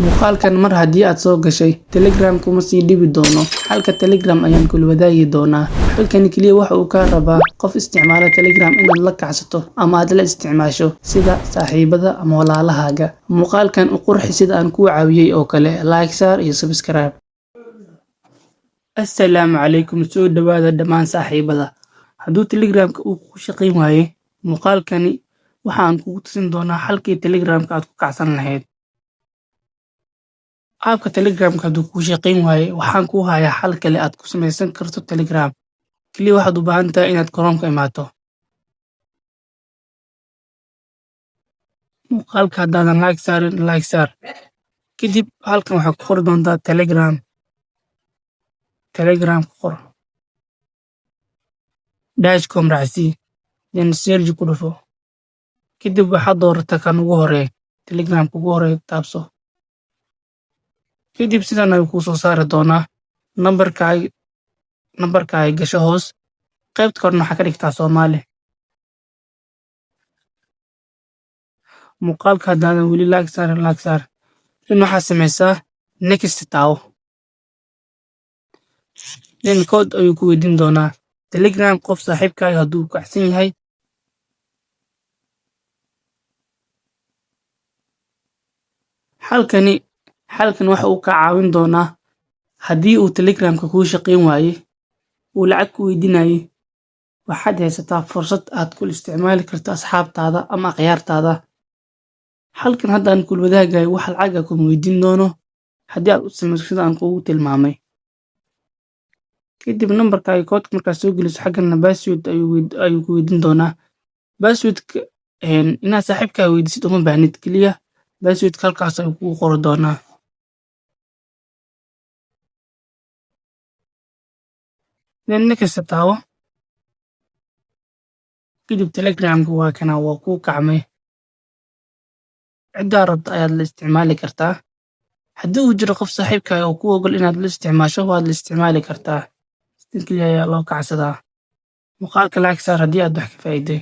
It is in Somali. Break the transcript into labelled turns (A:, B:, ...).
A: Muuqaalkan mar haddii aad soo gashay Telegram kuma sii dhibi doono. Halka Telegram ayaan kula wadaagi doonaa. Halkani kaliya waxa uu ka rabaa qof isticmaala Telegram inaad la kacsato ama aad la isticmaasho sida saaxiibada ama walaalahaaga. Muuqaalkan u qurxi sida aan ku caawiyay oo kale like share iyo subscribe. Assalaamu calaykum, soo dhawaada dhammaan saaxiibada. Hadduu Telegramka uu ku shaqayn waaye, muuqaalkani waxaan kugu tusin doonaa halkii Telegramka aad ku kacsan lahayd. Aabka Telegramka hadduu ku shaqayn waaye, waxaan ku hayaa xal kale aad ku samaysan karto Telegram. Kaliya waxaad u baahan tahay inaad Chrome-ka imaato. Muuqaalka haddaadan like saarin, like saar. Kadib halkan waxaad ku qori doontaa Telegram ku qor. Dashcom raacsi. Then search ku dhufo. Kadib waxaad doorataa kan ugu horeeya. Telegramka ugu horeeya taabso. Kadib sidan ayuu kuu soo saari doonaa nambarka ay gasho hoos. Qaybta korna waxaa ka dhigtaa Soomaali. Muuqaalka haddaadan weli like saarin, like saar. In waxaad samaysaa next taawo. Then code ayuu ku weydiin doonaa. Telegram qof saaxiibkaaga hadduu kacsan yahay. Halkan waxa uu ka caawin doonaa haddii uu Telegramka kuu shaqayn waaye uu lacag ku weydiinayay, waxaad haysataa fursad aad ku isticmaali karto asxaabtaada ama akhyaartaada. Halkan haddaan kula wadaagayo wax lacag ah kuma weydiin doono haddii aad u samayso sida aan kuugu tilmaamay. Kadib nambarka ay code markaad soo geliso xaggana password ayuu ku weydiin doonaa. Passwordka inaad saaxiibkaaga weydiisid uma baahnid, kaliya passwordka halkaas ayuu kugu qori doonaa. Then next taawo. Kadib Telegramka waa kana waa kuu kacmay. Ciddaa rabta ayaad la isticmaali kartaa. Haddii uu jiro qof saaxiibkaaga oo kuu ogol inaad la isticmaasho, waad la isticmaali kartaa. Sidin kaliya ayaa loo kacsadaa. Muuqaalka like saar haddii aad wax ka faa'iiday.